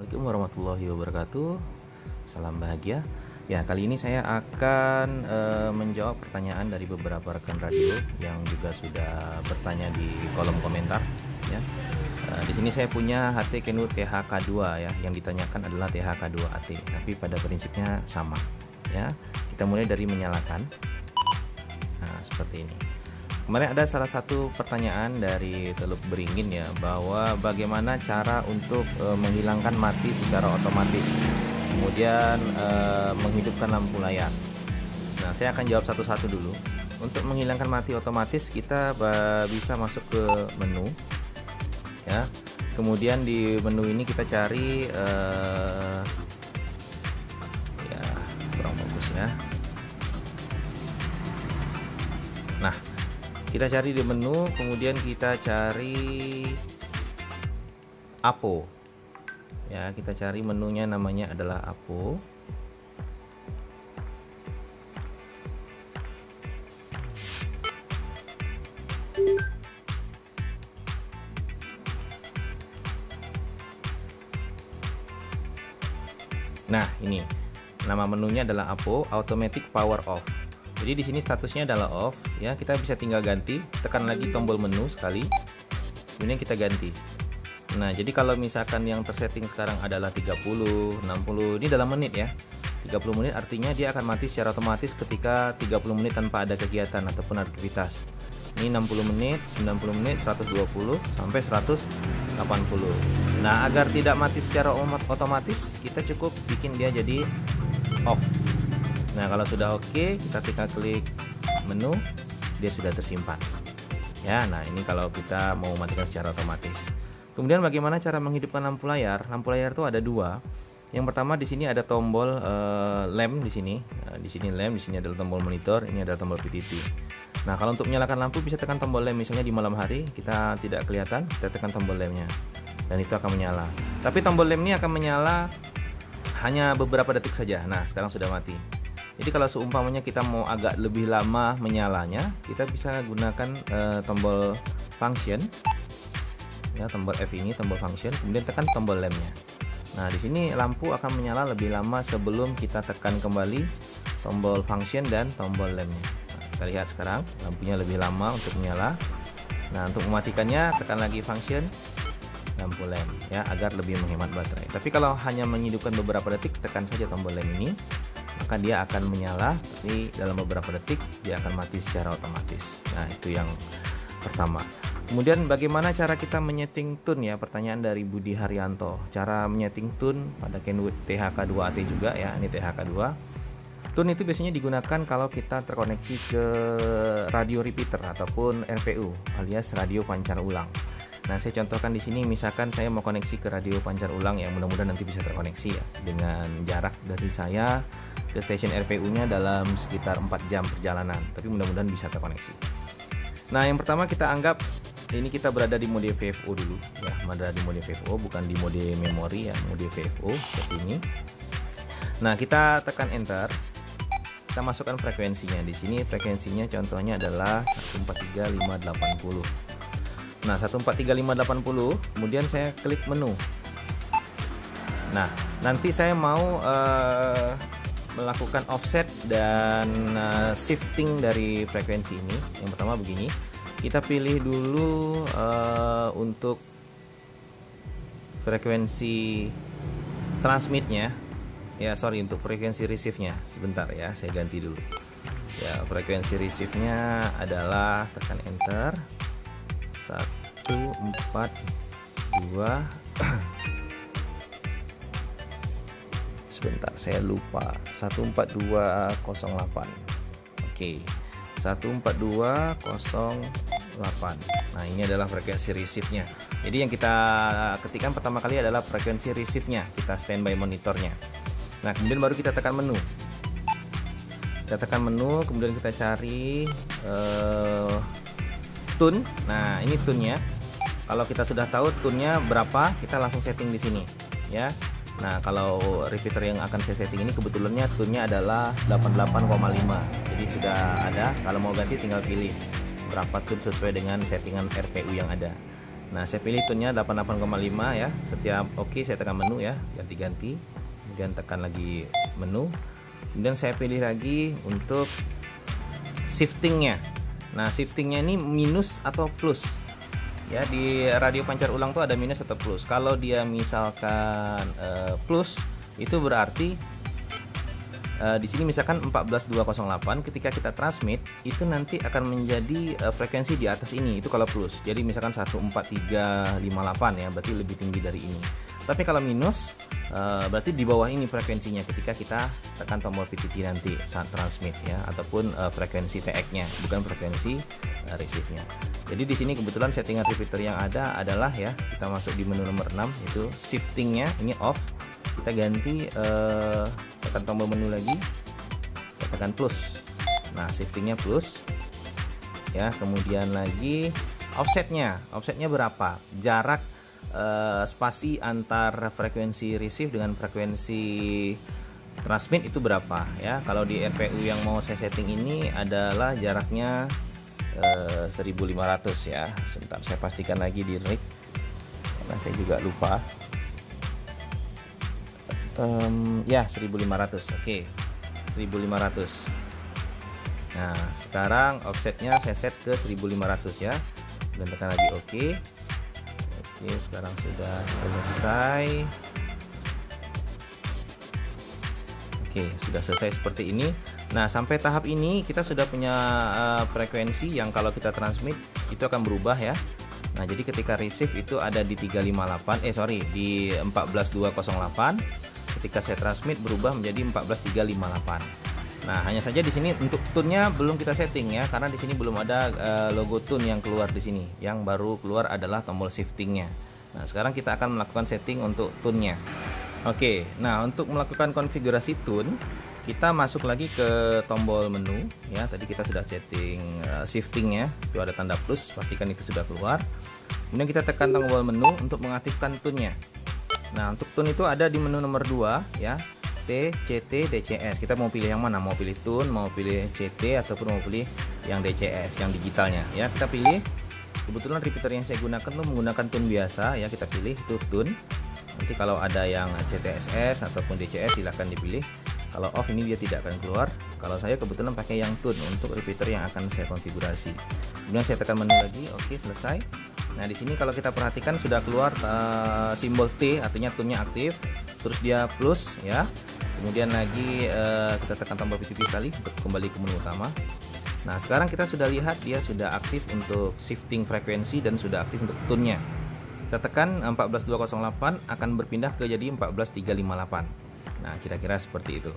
Assalamualaikum warahmatullahi wabarakatuh. Salam bahagia. Ya, kali ini saya akan menjawab pertanyaan dari beberapa rekan radio yang juga sudah bertanya di kolom komentar. Ya, di sini saya punya HT Kenwood THK2 ya. Yang ditanyakan adalah THK2 AT, tapi pada prinsipnya sama. Ya, kita mulai dari menyalakan. Nah, seperti ini. Kemarin ada salah satu pertanyaan dari Teluk Beringin ya, bahwa bagaimana cara untuk menghilangkan mati secara otomatis, kemudian menghidupkan lampu layar. Nah, saya akan jawab satu-satu dulu. Untuk menghilangkan mati otomatis kita bisa masuk ke menu ya. Kemudian di menu ini kita cari ya, kurang fokus ya. Nah, kita cari di menu, kemudian kita cari Apo. Ya, kita cari menunya, namanya adalah Apo. Nah, ini nama menunya adalah Apo Automatic Power Off. Jadi di sini statusnya adalah off ya, kita bisa tinggal ganti, tekan lagi tombol menu sekali, kemudian kita ganti. Nah, jadi kalau misalkan yang tersetting sekarang adalah 30, 60, ini dalam menit ya. 30 menit artinya dia akan mati secara otomatis ketika 30 menit tanpa ada kegiatan ataupun aktivitas. Ini 60 menit, 90 menit, 120 sampai 180. Nah, agar tidak mati secara otomatis, kita cukup bikin dia jadi off. Nah, kalau sudah oke, kita tinggal klik menu, dia sudah tersimpan. Ya, nah ini kalau kita mau matikan secara otomatis. Kemudian bagaimana cara menghidupkan lampu layar? Lampu layar itu ada dua. Yang pertama di sini ada tombol lem di sini. Di sini lem, di sini adalah tombol monitor, ini adalah tombol PTT. Nah, kalau untuk menyalakan lampu bisa tekan tombol lem, misalnya di malam hari kita tidak kelihatan, kita tekan tombol lemnya dan itu akan menyala. Tapi tombol lem ini akan menyala hanya beberapa detik saja. Nah, sekarang sudah mati. Jadi kalau seumpamanya kita mau agak lebih lama menyalanya, kita bisa gunakan tombol function, ya, tombol F ini, tombol function, kemudian tekan tombol lemnya. Nah, di sini lampu akan menyala lebih lama sebelum kita tekan kembali tombol function dan tombol lemnya. Nah, kita lihat sekarang lampunya lebih lama untuk menyala. Nah, untuk mematikannya tekan lagi function, lampu lem ya, agar lebih menghemat baterai. Tapi kalau hanya menghidupkan beberapa detik, tekan saja tombol lem ini, maka dia akan menyala, tapi dalam beberapa detik dia akan mati secara otomatis. Nah, itu yang pertama. Kemudian bagaimana cara kita menyeting tune ya, pertanyaan dari Budi Haryanto. Cara menyeting tune pada Kenwood THK2 AT juga ya, ini THK2. Tune itu biasanya digunakan kalau kita terkoneksi ke radio repeater ataupun RPU alias radio pancar ulang. Nah, saya contohkan di sini, misalkan saya mau koneksi ke radio pancar ulang yang mudah-mudahan nanti bisa terkoneksi ya, dengan jarak dari saya ke stasiun RPU-nya dalam sekitar 4 jam perjalanan, tapi mudah-mudahan bisa terkoneksi. Nah, yang pertama kita anggap ini kita berada di mode VFO dulu ya, berada di mode VFO, bukan di mode memori ya, mode VFO seperti ini. Nah, kita tekan enter, kita masukkan frekuensinya. Di sini frekuensinya contohnya adalah 143580. Nah, 143580, kemudian saya klik menu. Nah, nanti saya mau melakukan offset dan shifting dari frekuensi ini. Yang pertama begini, kita pilih dulu untuk frekuensi transmitnya ya, sorry, untuk frekuensi receive-nya. Sebentar ya, saya ganti dulu ya. Frekuensi receive-nya adalah, tekan enter, 142 sebentar, saya lupa, 14208. Oke, 14208. Nah, ini adalah frekuensi receive-nya. Jadi yang kita ketikkan pertama kali adalah frekuensi receive-nya, kita standby monitornya. Nah, kemudian baru kita tekan menu. Kita tekan menu, kemudian kita cari tune. Nah, ini tune-nya. Kalau kita sudah tahu tune-nya berapa, kita langsung setting di sini ya. Nah, kalau repeater yang akan saya setting ini kebetulannya tune-nya adalah 88,5. Jadi sudah ada, kalau mau ganti tinggal pilih berapa tune sesuai dengan settingan RPU yang ada. Nah, saya pilih tune-nya 88,5 ya. Setiap oke saya tekan menu ya, ganti-ganti. Kemudian tekan lagi menu. Kemudian saya pilih lagi untuk shiftingnya. Nah, shiftingnya ini minus atau plus. Ya, di radio pancar ulang tuh ada minus atau plus. Kalau dia misalkan plus, itu berarti di sini misalkan 14208, ketika kita transmit itu nanti akan menjadi frekuensi di atas ini, itu kalau plus. Jadi misalkan 14358 ya, berarti lebih tinggi dari ini. Tapi kalau minus berarti di bawah ini frekuensinya ketika kita tekan tombol PTT nanti saat transmit ya, ataupun frekuensi TX-nya, bukan frekuensi receive-nya. Jadi di sini kebetulan settingan repeater yang ada adalah ya, kita masuk di menu nomor 6 itu shiftingnya ini off. Kita ganti tekan tombol menu lagi, kita tekan plus. Nah, shiftingnya plus ya. Kemudian lagi offsetnya berapa, jarak spasi antar frekuensi receive dengan frekuensi transmit itu berapa ya. Kalau di RPU yang mau saya setting ini adalah jaraknya 1500 ya. Sebentar saya pastikan lagi di rig karena saya juga lupa. Ya 1500. Oke, 1500. Nah, sekarang offsetnya saya set ke 1500 ya, dan tekan lagi oke. Oke, sekarang sudah selesai. Oke, sudah selesai seperti ini. Nah, sampai tahap ini kita sudah punya frekuensi yang kalau kita transmit itu akan berubah ya. Nah, jadi ketika receive itu ada di 358, di 14208. Ketika saya transmit berubah menjadi 14358. Nah, hanya saja di sini untuk tune-nya belum kita setting ya, karena di sini belum ada logo tune yang keluar di sini. Yang baru keluar adalah tombol shiftingnya. Nah, sekarang kita akan melakukan setting untuk tune-nya. Oke, nah untuk melakukan konfigurasi tune, kita masuk lagi ke tombol menu ya. Tadi kita sudah setting shiftingnya, itu ada tanda plus, pastikan itu sudah keluar. Kemudian kita tekan tombol menu untuk mengaktifkan tune-nya. Nah, untuk tune itu ada di menu nomor 2 ya, T, CT, DCS. Kita mau pilih yang mana? Mau pilih tune, mau pilih CT, ataupun mau pilih yang DCS, yang digitalnya ya. Kita pilih. Kebetulan repeater yang saya gunakan tuh menggunakan tune biasa ya, kita pilih itu tune. Nanti kalau ada yang CTSS ataupun DCS silahkan dipilih. Kalau off ini dia tidak akan keluar. Kalau saya kebetulan pakai yang tune untuk repeater yang akan saya konfigurasi. Kemudian saya tekan menu lagi, oke, selesai. Nah, di sini kalau kita perhatikan sudah keluar simbol T, artinya tune-nya aktif. Terus dia plus ya. Kemudian lagi kita tekan tombol PTT sekali untuk kembali ke menu utama. Nah, sekarang kita sudah lihat dia sudah aktif untuk shifting frekuensi dan sudah aktif untuk tune-nya. Kita tekan 14208 akan berpindah ke jadi 14358. Nah, kira-kira seperti itu.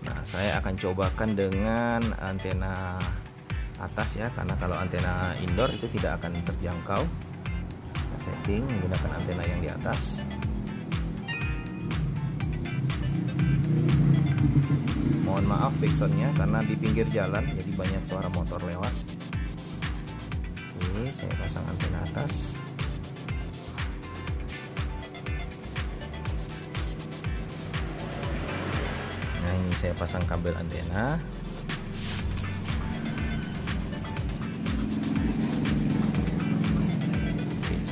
Nah, saya akan cobakan dengan antena atas ya, karena kalau antena indoor itu tidak akan terjangkau. Kita setting menggunakan antena yang di atas. Mohon maaf backsoundnya karena di pinggir jalan jadi banyak suara motor lewat. Oke, saya pasang antena atas. Nah, ini saya pasang kabel antena.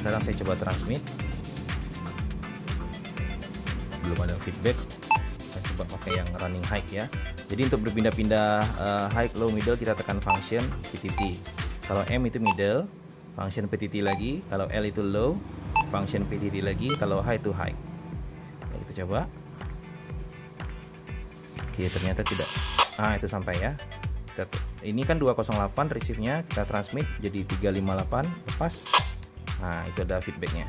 Sekarang saya coba transmit, belum ada feedback. Saya coba pakai yang running high ya. Jadi untuk berpindah-pindah high, low, middle kita tekan function PTT. Kalau M itu middle, function PTT lagi. Kalau L itu low, function PTT lagi. Kalau high itu high. Nah, kita coba. Oke, ternyata tidak. Itu sampai ya. Ini kan 208 receive-nya, kita transmit jadi 358, lepas. Nah, itu ada feedbacknya.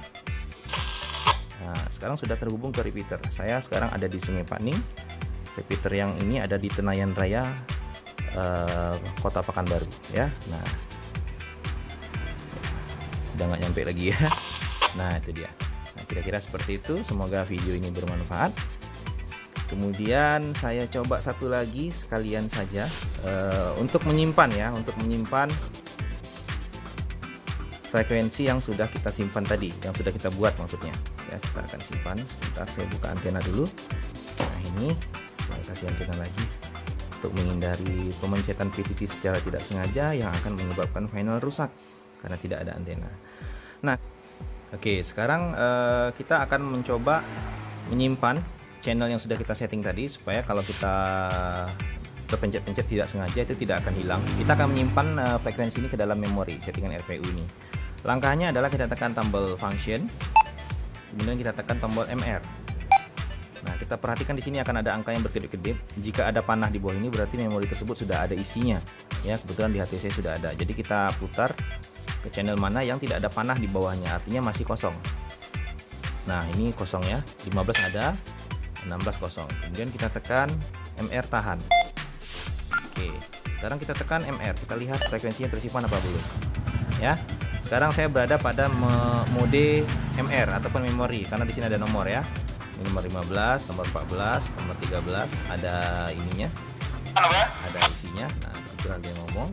Nah, sekarang sudah terhubung ke repeater. Saya sekarang ada di Sungai Paning. Repeater yang ini ada di Tenayan Raya, Kota Pekanbaru ya. Nah, udah nggak nyampe lagi ya. Nah, itu dia. Nah, kira-kira seperti itu. Semoga video ini bermanfaat. Kemudian saya coba satu lagi sekalian saja untuk menyimpan ya, untuk menyimpan frekuensi yang sudah kita simpan tadi, yang sudah kita buat maksudnya ya. Kita akan simpan. Sebentar saya buka antena dulu. Nah, ini saya kasih antena lagi untuk menghindari pemencetan PTT secara tidak sengaja yang akan menyebabkan final rusak karena tidak ada antena. Nah, Oke, sekarang kita akan mencoba menyimpan channel yang sudah kita setting tadi, supaya kalau kita terpencet-pencet tidak sengaja itu tidak akan hilang. Kita akan menyimpan frekuensi ini ke dalam memori settingan RPU ini. Langkahnya adalah kita tekan tombol function, kemudian kita tekan tombol MR. Nah, kita perhatikan di sini akan ada angka yang berkedip-kedip. Jika ada panah di bawah ini berarti memori tersebut sudah ada isinya. Ya, kebetulan di HP saya sudah ada. Jadi kita putar ke channel mana yang tidak ada panah di bawahnya, artinya masih kosong. Nah, ini kosong ya, 15 ada, 16 kosong. Kemudian kita tekan MR tahan. Oke, sekarang kita tekan MR, kita lihat frekuensinya tersimpan apa belum. Ya, sekarang saya berada pada mode MR ataupun memori, karena di sini ada nomor ya. Ini nomor 15, nomor 14, nomor 13, ada ininya, ada isinya. Nah, kebetulan dia ngomong.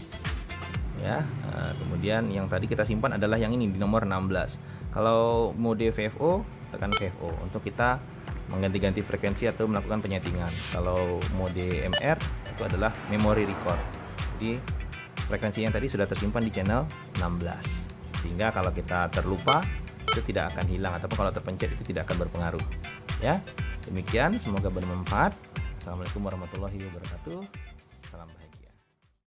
Ya, kemudian yang tadi kita simpan adalah yang ini di nomor 16. Kalau mode VFO, tekan VFO untuk kita mengganti-ganti frekuensi atau melakukan penyetingan. Kalau mode MR itu adalah memory record. Jadi frekuensi yang tadi sudah tersimpan di channel 16. Sehingga kalau kita terlupa itu tidak akan hilang, ataupun kalau terpencet itu tidak akan berpengaruh. Ya, demikian, semoga bermanfaat. Assalamualaikum warahmatullahi wabarakatuh. Salam.